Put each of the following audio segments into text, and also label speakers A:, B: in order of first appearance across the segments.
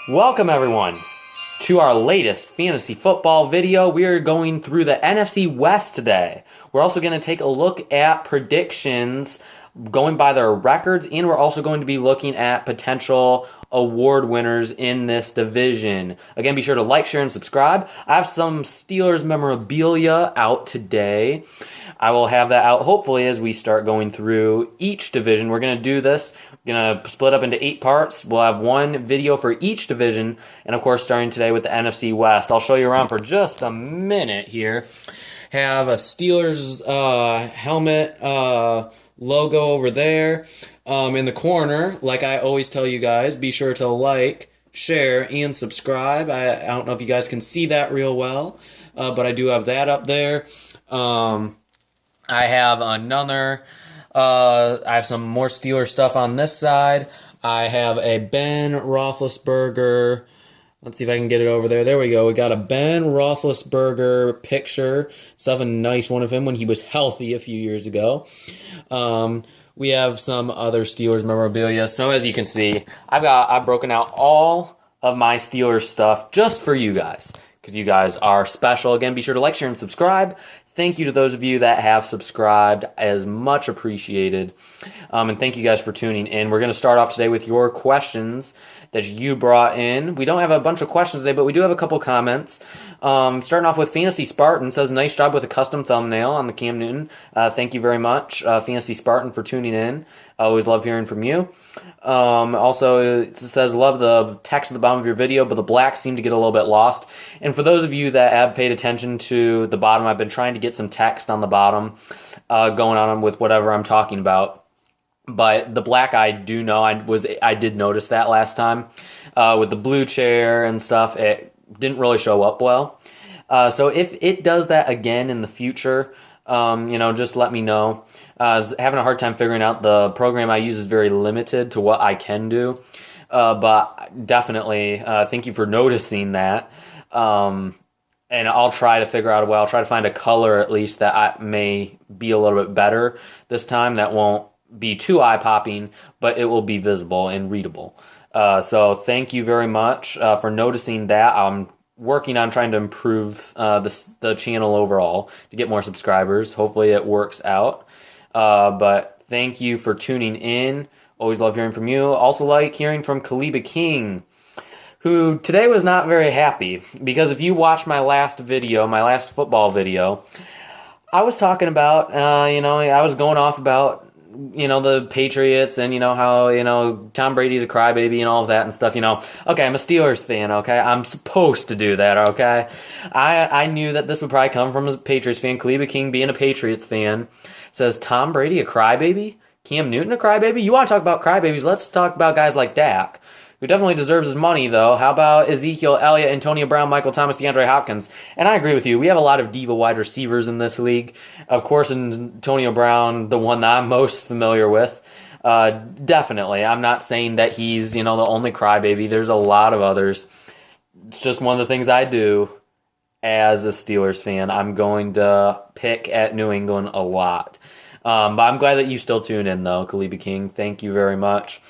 A: Welcome everyone to our latest fantasy football video. We are going through the NFC West today. We're also going to take a look at predictions going by their records, and we're also going to be looking at potential award winners in this division. Again, be sure to like, share, and subscribe. I have some Steelers memorabilia out today. I will have that out hopefully as we start going through each division. We're going to do this. We're going to split up into 8 parts. We'll have one video for each division, and of course starting today with the NFC West. I'll show you around for just a minute here. Have a Steelers helmet logo over there. In the corner, like I always tell you guys, be sure to like, share, and subscribe. I don't know if you guys can see that real well, but I do have that up there. I have another, I have some more Steelers stuff on this side. I have a Ben Roethlisberger. Let's see if I can get it over there. There we go. We got a Ben Roethlisberger picture. Stuff a nice one of him when he was healthy a few years ago. We have some other Steelers memorabilia. So as you can see, I've broken out all of my Steelers stuff just for you guys, because you guys are special. Again, be sure to like, share, and subscribe. Thank you to those of you that have subscribed, as much appreciated. And thank you guys for tuning in. We're going to start off today with your questions that you brought in. We don't have a bunch of questions today, but we do have a couple comments. Starting off with Fantasy Spartan, says, nice job with a custom thumbnail on the Cam Newton. Thank you very much, Fantasy Spartan, for tuning in. I always love hearing from you. Also, it says, love the text at the bottom of your video, but the blacks seem to get a little bit lost. And for those of you that have paid attention to the bottom, I've been trying to get some text on the bottom going on with whatever I'm talking about. But the black, I do know, I did notice that last time. With the blue chair and stuff, it didn't really show up well. So if it does that again in the future, just let me know. I was having a hard time figuring out. The program I use is very limited to what I can do. But definitely, thank you for noticing that. And I'll try to figure out a way. I'll try to find a color at least that may be a little bit better this time, that won't be too eye-popping, but it will be visible and readable. So thank you very much for noticing that. I'm working on trying to improve the channel overall to get more subscribers. Hopefully it works out. But thank you for tuning in. Always love hearing from you. Also like hearing from Kaliba King, who today was not very happy, because if you watched my last video, my last football video, I was talking about, I was going off about, the Patriots and, how, Tom Brady's a crybaby and all of that and stuff, Okay, I'm a Steelers fan, okay? I'm supposed to do that, okay? I knew that this would probably come from a Patriots fan. Kaliba King, being a Patriots fan, says, Tom Brady a crybaby? Cam Newton a crybaby? You want to talk about crybabies? Let's talk about guys like Dak, who definitely deserves his money, though. How about Ezekiel Elliott, Antonio Brown, Michael Thomas, DeAndre Hopkins? And I agree with you. We have a lot of diva wide receivers in this league. Of course, Antonio Brown, the one that I'm most familiar with. Definitely. I'm not saying that he's, the only crybaby. There's a lot of others. It's just one of the things I do as a Steelers fan. I'm going to pick at New England a lot. But I'm glad that you still tune in, though, Kaliba King. Thank you very much.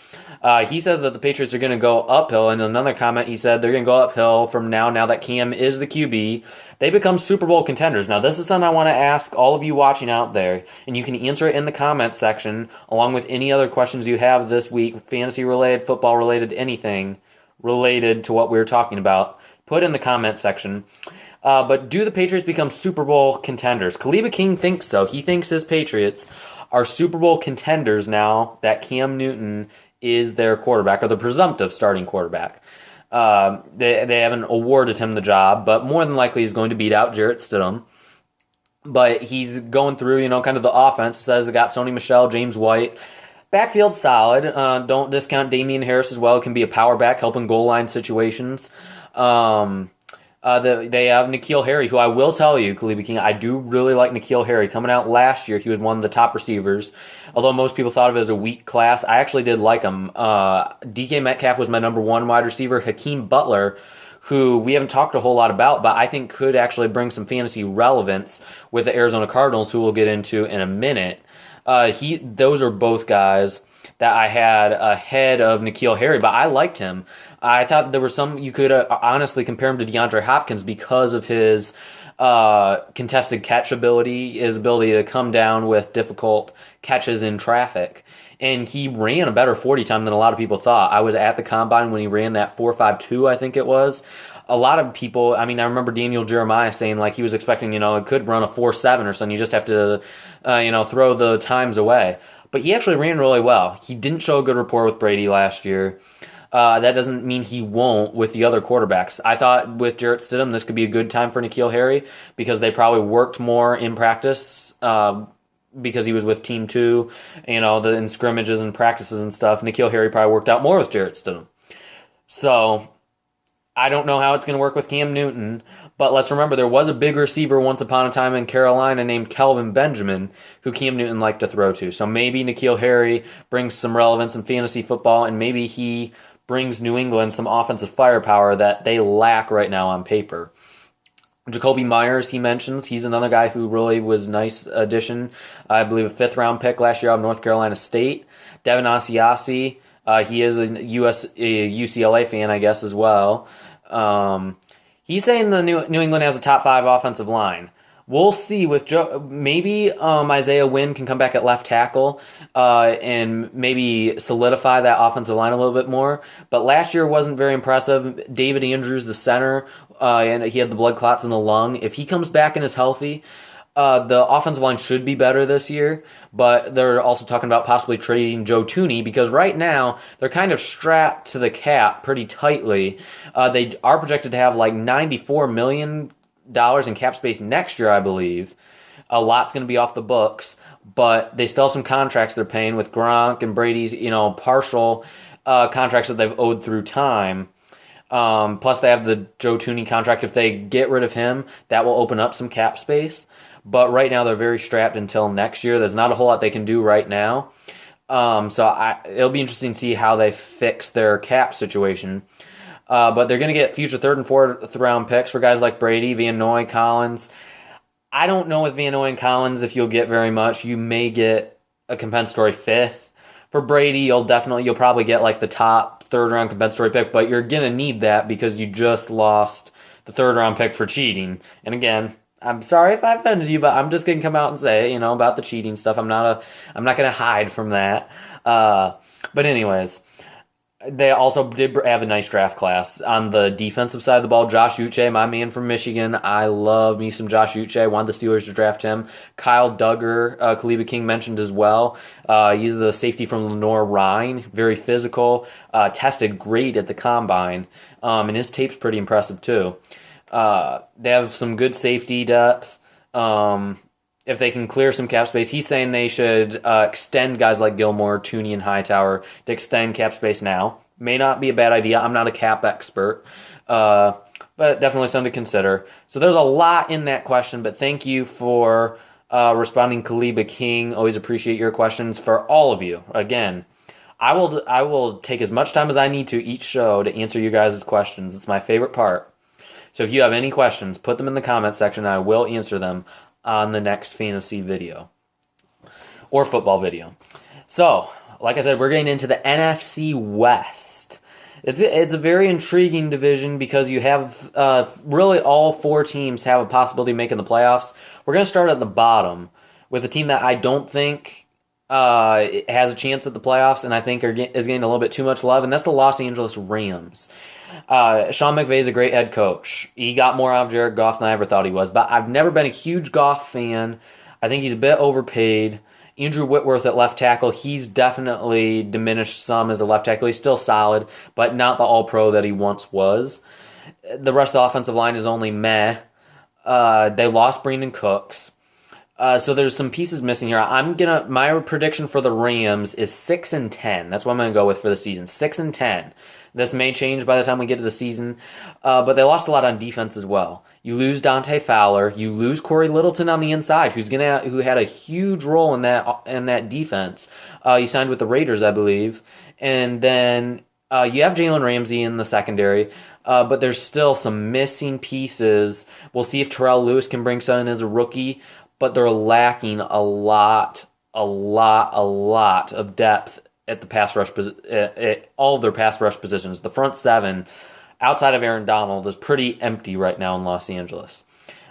A: He says that the Patriots are going to go uphill. In another comment, he said they're going to go uphill from now that Cam is the QB. They become Super Bowl contenders. Now, this is something I want to ask all of you watching out there, and you can answer it in the comment section, along with any other questions you have this week, fantasy-related, football-related, anything related to what we're talking about. Put in the comment section. But do the Patriots become Super Bowl contenders? Kaliba King thinks so. He thinks his Patriots are Super Bowl contenders now that Cam Newton is their quarterback, or the presumptive starting quarterback. They haven't awarded him the job, but more than likely he's going to beat out Jarrett Stidham. But he's going through, kind of the offense. It says they got Sony Michel, James White. Backfield solid. Don't discount Damian Harris as well. It can be a power back, helping goal line situations. They have Nikhil Harry, who I will tell you, Kaliba King, I do really like Nikhil Harry. Coming out last year, he was one of the top receivers. Although most people thought of it as a weak class, I actually did like him. DK Metcalf was my number 1 wide receiver. Hakeem Butler, who we haven't talked a whole lot about, but I think could actually bring some fantasy relevance with the Arizona Cardinals, who we'll get into in a minute. Those are both guys that I had ahead of Nikhil Harry, but I liked him. I thought there were some you could honestly compare him to DeAndre Hopkins because of his contested catch ability, his ability to come down with difficult catches in traffic. And he ran a better 40 time than a lot of people thought. I was at the combine when he ran that 4.52, I think it was. A lot of people, I mean, I remember Daniel Jeremiah saying like he was expecting, it could run a 4.7 or something. You just have to, throw the times away. But he actually ran really well. He didn't show a good rapport with Brady last year. That doesn't mean he won't with the other quarterbacks. I thought with Jarrett Stidham, this could be a good time for Nikhil Harry because they probably worked more in practice because he was with Team 2, in scrimmages and practices and stuff. Nikhil Harry probably worked out more with Jarrett Stidham. So I don't know how it's going to work with Cam Newton, but let's remember there was a big receiver once upon a time in Carolina named Kelvin Benjamin who Cam Newton liked to throw to. So maybe Nikhil Harry brings some relevance in fantasy football, and maybe he brings New England some offensive firepower that they lack right now on paper. Jacoby Myers, he mentions, he's another guy who really was a nice addition. I believe a 5th-round pick last year out of North Carolina State. Devin Asiasi, he is a UCLA fan, I guess, as well. He's saying the New England has a top 5 offensive line. We'll see with maybe Isaiah Wynn can come back at left tackle and maybe solidify that offensive line a little bit more. But last year wasn't very impressive. David Andrews, the center, and he had the blood clots in the lung. If he comes back and is healthy, the offensive line should be better this year, but they're also talking about possibly trading Joe Thuney because right now they're kind of strapped to the cap pretty tightly. They are projected to have like $94 million in cap space next year, I believe. A lot's going to be off the books, but they still have some contracts they're paying with Gronk and Brady's, partial contracts that they've owed through time. Plus they have the Joe Thuney contract. If they get rid of him, that will open up some cap space. But right now they're very strapped until next year. There's not a whole lot they can do right now. It'll be interesting to see how they fix their cap situation. But they're going to get future 3rd and 4th round picks for guys like Brady, Van Noy, Collins. I don't know with Van Noy and Collins if you'll get very much. You may get a compensatory 5th. For Brady, you'll probably get like the top 3rd round compensatory pick, but you're going to need that because you just lost the 3rd round pick for cheating. And again, I'm sorry if I offended you, but I'm just going to come out and say, about the cheating stuff. I'm not going to hide from that. But anyways, they also did have a nice draft class. On the defensive side of the ball, Josh Uche, my man from Michigan. I love me some Josh Uche. I wanted the Steelers to draft him. Kyle Duggar, Kaliba King mentioned as well. He's the safety from Lenore-Rhine. Very physical. Tested great at the combine. And his tape's pretty impressive too. They have some good safety depth. If they can clear some cap space, he's saying they should extend guys like Gilmore, Thuney, and Hightower to extend cap space now. May not be a bad idea. I'm not a cap expert, but definitely something to consider. So there's a lot in that question, but thank you for responding, Kaliba King. Always appreciate your questions for all of you. Again, I will take as much time as I need to each show to answer you guys' questions. It's my favorite part. So if you have any questions, put them in the comments section. I will answer them on the next fantasy video or football video. So, like I said, we're getting into the NFC West. It's a very intriguing division because you have really all 4 teams have a possibility of making the playoffs. We're going to start at the bottom with a team that I don't think has a chance at the playoffs and I think is getting a little bit too much love, and that's the Los Angeles Rams. Sean McVay is a great head coach. He got more out of Jared Goff than I ever thought he was, but I've never been a huge Goff fan. I think he's a bit overpaid. Andrew Whitworth at left tackle, he's definitely diminished some as a left tackle. He's still solid, but not the all-pro that he once was. The rest of the offensive line is only meh. They lost Brandon Cooks. So there's some pieces missing here. My prediction for the Rams is 6-10. That's what I'm gonna go with for the season. 6-10. This may change by the time we get to the season, but they lost a lot on defense as well. You lose Dante Fowler, you lose Corey Littleton on the inside, who had a huge role in that defense. You signed with the Raiders, I believe, and then you have Jalen Ramsey in the secondary, but there's still some missing pieces. We'll see if Terrell Lewis can bring something as a rookie, but they're lacking a lot lot of depth at the pass rush, at all of their pass rush positions. The front seven, outside of Aaron Donald, is pretty empty right now in Los Angeles.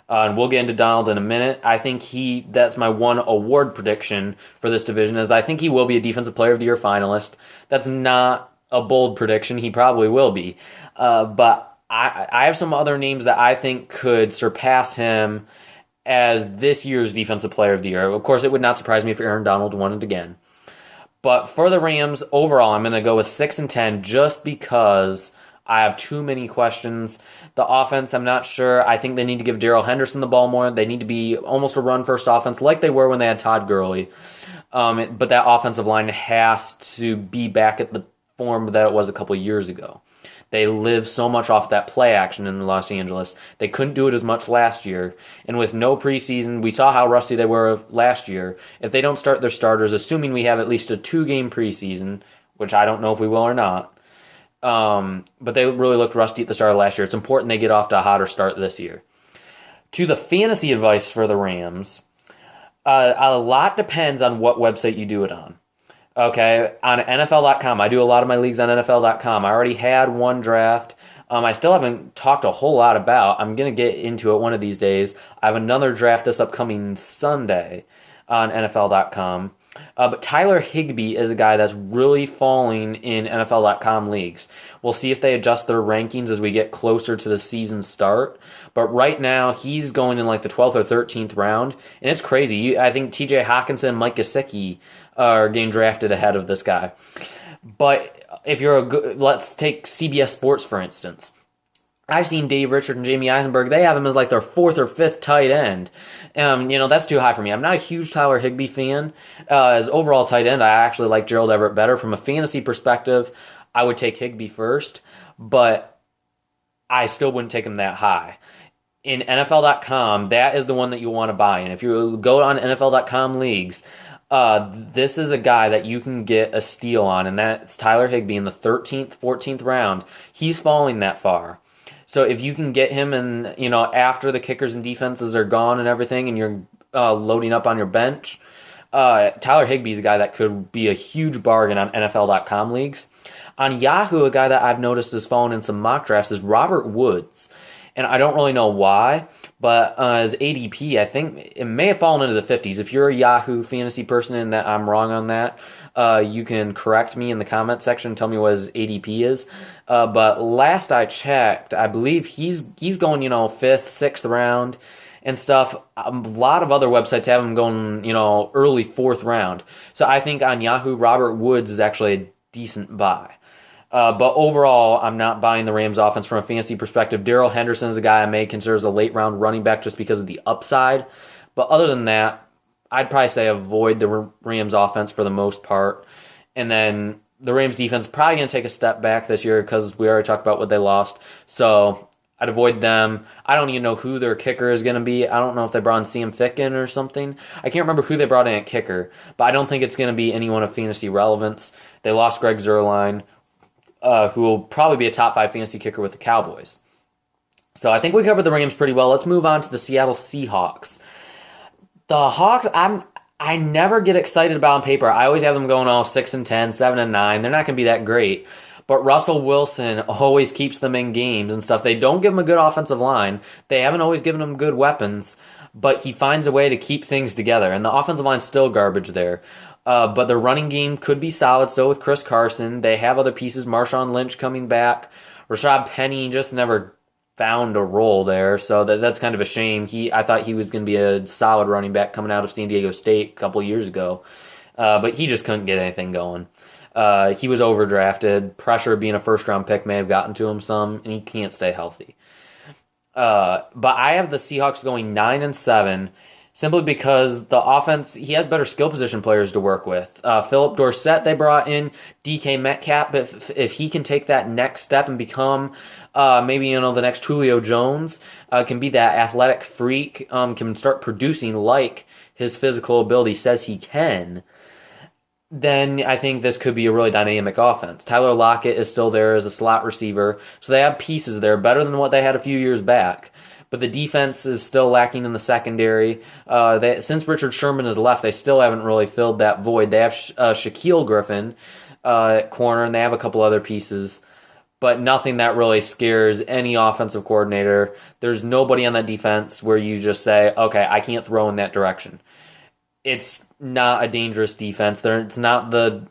A: And we'll get into Donald in a minute. I think that's my one award prediction for this division, is I think he will be a Defensive Player of the Year finalist. That's not a bold prediction. He probably will be. But I have some other names that I think could surpass him as this year's Defensive Player of the Year. Of course, it would not surprise me if Aaron Donald won it again. But for the Rams, overall, I'm going to go with 6-10 just because I have too many questions. The offense, I'm not sure. I think they need to give Darrell Henderson the ball more. They need to be almost a run-first offense like they were when they had Todd Gurley. But that offensive line has to be back at the form that it was a couple years ago. They live so much off that play action in Los Angeles. They couldn't do it as much last year. And with no preseason, we saw how rusty they were last year. If they don't start their starters, assuming we have at least a 2-game preseason, which I don't know if we will or not, but they really looked rusty at the start of last year. It's important they get off to a hotter start this year. To the fantasy advice for the Rams, a lot depends on what website you do it on. Okay, on NFL.com. I do a lot of my leagues on NFL.com. I already had one draft. I still haven't talked a whole lot about. I'm going to get into it one of these days. I have another draft this upcoming Sunday on NFL.com. But Tyler Higbee is a guy that's really falling in NFL.com leagues. We'll see if they adjust their rankings as we get closer to the season start. But right now, he's going in like the 12th or 13th round. And it's crazy. I think TJ Hawkinson, Mike Gesicki are getting drafted ahead of this guy. But if you're let's take CBS Sports, for instance. I've seen Dave Richard and Jamie Eisenberg. They have him as like their 4th or 5th tight end. That's too high for me. I'm not a huge Tyler Higbee fan. As overall tight end, I actually like Gerald Everett better. From a fantasy perspective, I would take Higbee first, but I still wouldn't take him that high. In NFL.com, that is the one that you want to buy. And if you go on NFL.com leagues, this is a guy that you can get a steal on, and that's Tyler Higbee in the 13th, 14th round. He's falling that far. So if you can get him and, after the kickers and defenses are gone and everything and you're loading up on your bench, Tyler Higbee's a guy that could be a huge bargain on NFL.com leagues. On Yahoo, a guy that I've noticed has fallen in some mock drafts is Robert Woods. And I don't really know why, but his ADP, I think it may have fallen into the 50s. If you're a Yahoo fantasy person and that I'm wrong on that, you can correct me in the comment section and tell me what his ADP is. But last I checked, I believe he's going, 5th, 6th round and stuff. A lot of other websites have him going, early 4th round. So I think on Yahoo, Robert Woods is actually a decent buy. But overall, I'm not buying the Rams offense from a fantasy perspective. Darrell Henderson is a guy I may consider as a late round running back just because of the upside. But other than that, I'd probably say avoid the Rams offense for the most part. And then the Rams defense is probably going to take a step back this year because we already talked about what they lost. So I'd avoid them. I don't even know who their kicker is going to be. I don't know if they brought in Sam Ficken or something. I can't remember who they brought in at kicker. But I don't think it's going to be anyone of fantasy relevance. They lost Greg Zuerlein, who will probably be a top 5 fantasy kicker with the Cowboys. So I think we covered the Rams pretty well. Let's move on to the Seattle Seahawks. The Hawks, I never get excited about on paper. I always have them going all 6-10, 7-9. They're not going to be that great. But Russell Wilson always keeps them in games and stuff. They don't give them a good offensive line. They haven't always given them good weapons. But he finds a way to keep things together. And the offensive line's still garbage there. But the running game could be solid still with Chris Carson. They have other pieces. Marshawn Lynch coming back. Rashad Penny just never found a role there, so that's kind of a shame. I thought he was going to be a solid running back coming out of San Diego State a couple years ago, but he just couldn't get anything going. He was overdrafted. Pressure of being a first-round pick may have gotten to him some, and he can't stay healthy. But I have the Seahawks going 9-7, simply because the offense, he has better skill position players to work with. Philip Dorsett they brought in, DK Metcalf, if he can take that next step and become maybe the next Julio Jones, can be that athletic freak, can start producing like his physical ability says he can, then I think this could be a really dynamic offense. Tyler Lockett is still there as a slot receiver, so they have pieces there better than what they had a few years back. but the defense is still lacking in the secondary. Since Richard Sherman has left, they still haven't really filled that void. They have Shaquille Griffin at corner, and they have a couple other pieces, but nothing that really scares any offensive coordinator. There's nobody on that defense where you just say, okay, I can't throw in that direction. It's not a dangerous defense. It's not the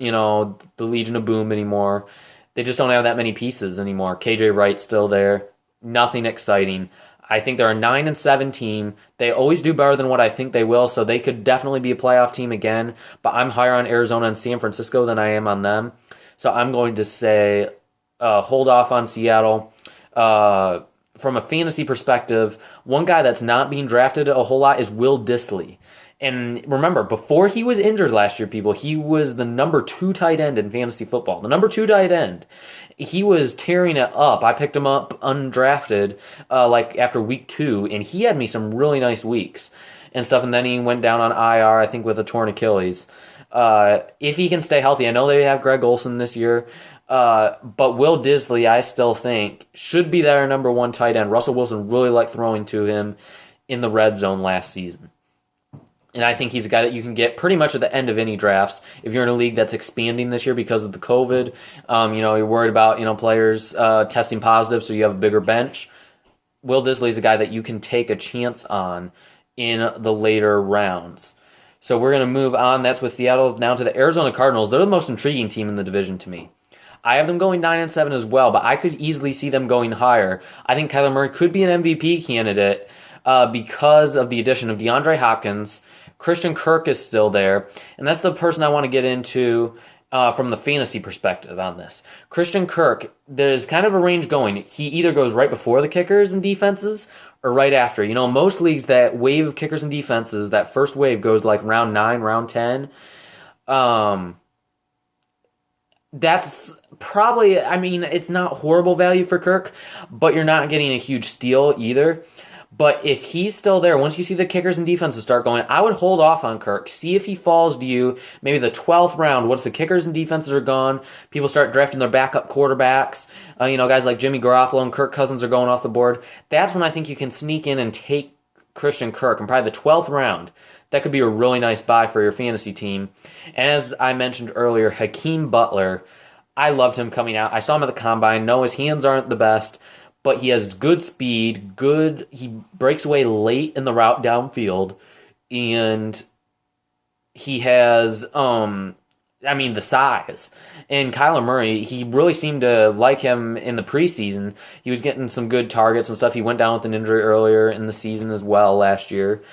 A: Legion of Boom anymore. They just don't have that many pieces anymore. KJ Wright's still there. Nothing exciting. I think they're a 9-7 team. They always do better than what I think they will, so they could definitely be a playoff team again. But I'm higher on Arizona and San Francisco than I am on them. So I'm going to say hold off on Seattle. From a fantasy perspective, one guy that's not being drafted a whole lot is Will Dissly. And remember, before he was injured last year, people, he was the number 2 tight end in fantasy football. The number 2 tight end. He was tearing it up. I picked him up undrafted after week 2, and he had me some really nice weeks and stuff. And then he went down on IR, I think, with a torn Achilles. If he can stay healthy, I know they have Greg Olsen this year, but Will Dissly, I still think, should be their number 1 tight end. Russell Wilson really liked throwing to him in the red zone last season. And I think he's a guy that you can get pretty much at the end of any drafts. If you're in a league that's expanding this year because of the COVID, you're worried about, players testing positive, so you have a bigger bench. Will Dissly is a guy that you can take a chance on in the later rounds. So we're going to move on. That's with Seattle. Now to the Arizona Cardinals. They're the most intriguing team in the division to me. I have them going 9-7 as well, but I could easily see them going higher. I think Kyler Murray could be an MVP candidate because of the addition of DeAndre Hopkins. Christian Kirk is still there, and that's the person I want to get into from the fantasy perspective on this. Christian Kirk, there's kind of a range going. He either goes right before the kickers and defenses or right after. Most leagues, that wave of kickers and defenses, that first wave goes like round 9, round 10. That's probably, it's not horrible value for Kirk, but you're not getting a huge steal either. But if he's still there, once you see the kickers and defenses start going, I would hold off on Kirk. See if he falls to you, maybe the 12th round. Once the kickers and defenses are gone, people start drafting their backup quarterbacks. Guys like Jimmy Garoppolo and Kirk Cousins are going off the board. That's when I think you can sneak in and take Christian Kirk. And probably the 12th round, that could be a really nice buy for your fantasy team. And as I mentioned earlier, Hakeem Butler, I loved him coming out. I saw him at the Combine. No, his hands aren't the best, but he has good speed, he breaks away late in the route downfield, and he has, the size. And Kyler Murray, he really seemed to like him in the preseason. He was getting some good targets and stuff. He went down with an injury earlier in the season as well last year.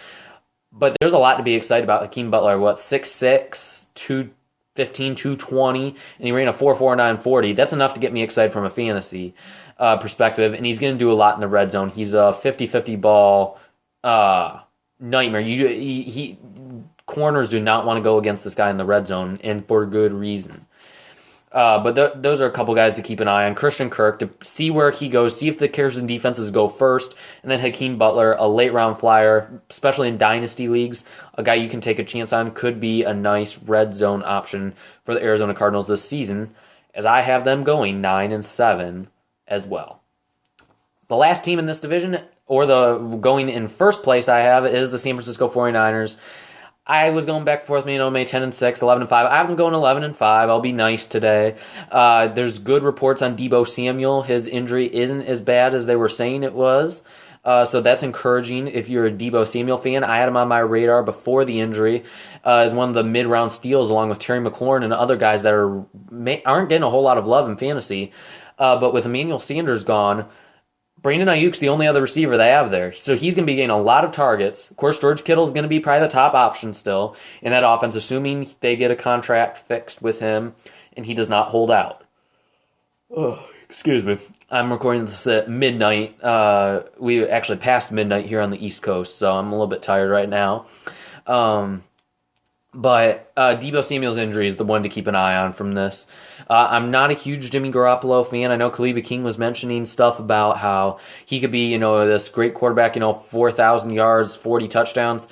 A: But there's a lot to be excited about. Hakeem Butler, 6'6", 215, 220, and he ran a 4.49 40. That's enough to get me excited from a fantasy perspective, and he's going to do a lot in the red zone. He's a 50-50 ball nightmare. Corners do not want to go against this guy in the red zone, and for good reason. But those are a couple guys to keep an eye on. Christian Kirk, to see where he goes, see if the kickers and defenses go first, and then Hakeem Butler, a late-round flyer, especially in dynasty leagues, a guy you can take a chance on, could be a nice red zone option for the Arizona Cardinals this season, as I have them going 9-7 as well. The last team in this division, or the going in first place I have, is the San Francisco 49ers. I was going back and forth, May 10-6, 11-5. I have them going 11-5. I'll be nice today. There's good reports on Deebo Samuel. His injury isn't as bad as they were saying it was. So that's encouraging if you're a Deebo Samuel fan. I had him on my radar before the injury as one of the mid-round steals, along with Terry McLaurin and other guys that aren't getting a whole lot of love in fantasy. But with Emmanuel Sanders gone, Brandon Ayuk's the only other receiver they have there. So he's going to be getting a lot of targets. Of course, George Kittle is going to be probably the top option still in that offense, assuming they get a contract fixed with him and he does not hold out. Oh, excuse me. I'm recording this at midnight. We actually passed midnight here on the East Coast, so I'm a little bit tired right now. But Deebo Samuel's injury is the one to keep an eye on from this. I'm not a huge Jimmy Garoppolo fan. I know Kaliba King was mentioning stuff about how he could be, this great quarterback, 4,000 yards, 40 touchdowns.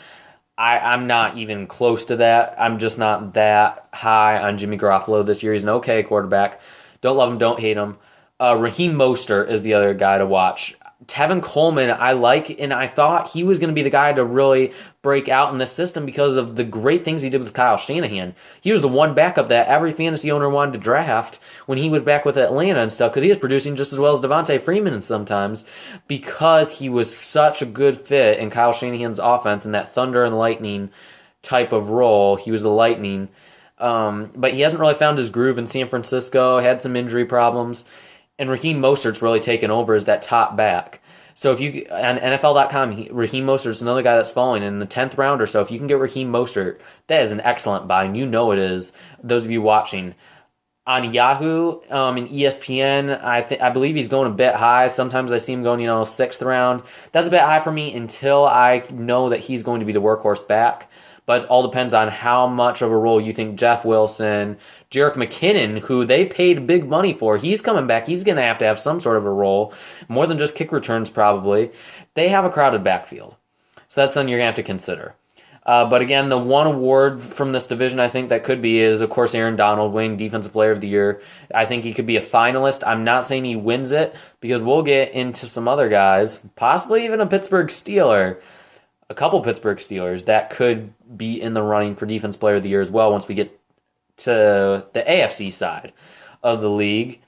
A: I'm not even close to that. I'm just not that high on Jimmy Garoppolo this year. He's an okay quarterback. Don't love him, don't hate him. Raheem Mostert is the other guy to watch. Tevin Coleman, I like, and I thought he was going to be the guy to really break out in this system because of the great things he did with Kyle Shanahan. He was the one backup that every fantasy owner wanted to draft when he was back with Atlanta and stuff, because he was producing just as well as Devontae Freeman sometimes, because he was such a good fit in Kyle Shanahan's offense in that thunder and lightning type of role. He was the lightning. But he hasn't really found his groove in San Francisco, had some injury problems. And Raheem Mostert's really taken over as that top back. So if you, on NFL.com, Raheem Mostert's another guy that's falling in the 10th round or so. If you can get Raheem Mostert, that is an excellent buy, and you know it is, those of you watching. On Yahoo and ESPN, I believe he's going a bit high. Sometimes I see him going, 6th round. That's a bit high for me until I know that he's going to be the workhorse back. But it all depends on how much of a role you think Jeff Wilson, Jerick McKinnon, who they paid big money for, he's coming back. He's going to have some sort of a role, more than just kick returns probably. They have a crowded backfield. So that's something you're going to have to consider. But again, the one award from this division I think that could be is, of course, Aaron Donald winning Defensive Player of the Year. I think he could be a finalist. I'm not saying he wins it, because we'll get into some other guys, possibly even a Pittsburgh Steeler, a couple Pittsburgh Steelers that could be in the running for Defense Player of the Year as well once we get to the AFC side of the league.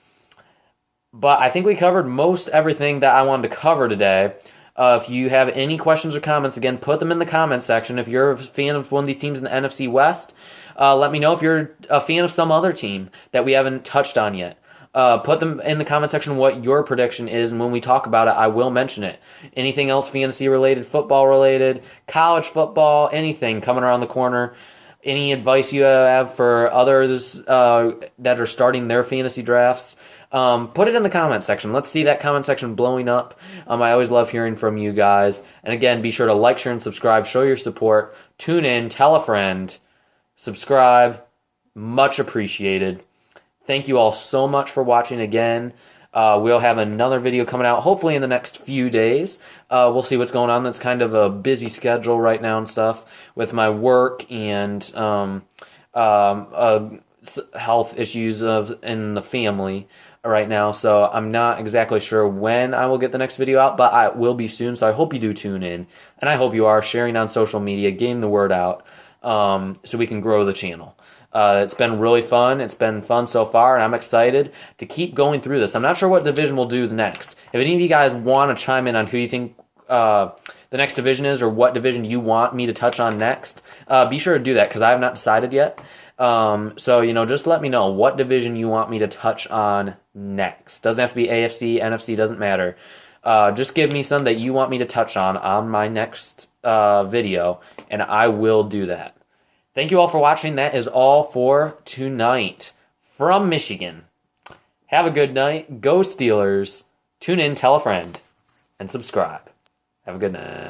A: But I think we covered most everything that I wanted to cover today. If you have any questions or comments, again, put them in the comments section. If you're a fan of one of these teams in the NFC West, let me know. If you're a fan of some other team that we haven't touched on yet, put them in the comment section what your prediction is, and when we talk about it, I will mention it. Anything else fantasy related, football related, college football, anything coming around the corner, any advice you have for others that are starting their fantasy drafts, put it in the comment section. Let's see that comment section blowing up. I always love hearing from you guys. And again, be sure to like, share, and subscribe. Show your support. Tune in, tell a friend, subscribe. Much appreciated. Thank you all so much for watching again. We'll have another video coming out hopefully in the next few days. We'll see what's going on. That's kind of a busy schedule right now and stuff with my work and health issues in the family right now. So I'm not exactly sure when I will get the next video out, but I will be soon. So I hope you do tune in. And I hope you are sharing on social media, getting the word out so we can grow the channel. It's been really fun. It's been fun so far, and I'm excited to keep going through this. I'm not sure what division we'll do next. If any of you guys want to chime in on who you think the next division is or what division you want me to touch on next, be sure to do that because I have not decided yet. So, just let me know what division you want me to touch on next. Doesn't have to be AFC, NFC, doesn't matter. Just give me some that you want me to touch on my next video, and I will do that. Thank you all for watching. That is all for tonight from Michigan. Have a good night. Go Steelers. Tune in, tell a friend, and subscribe. Have a good night.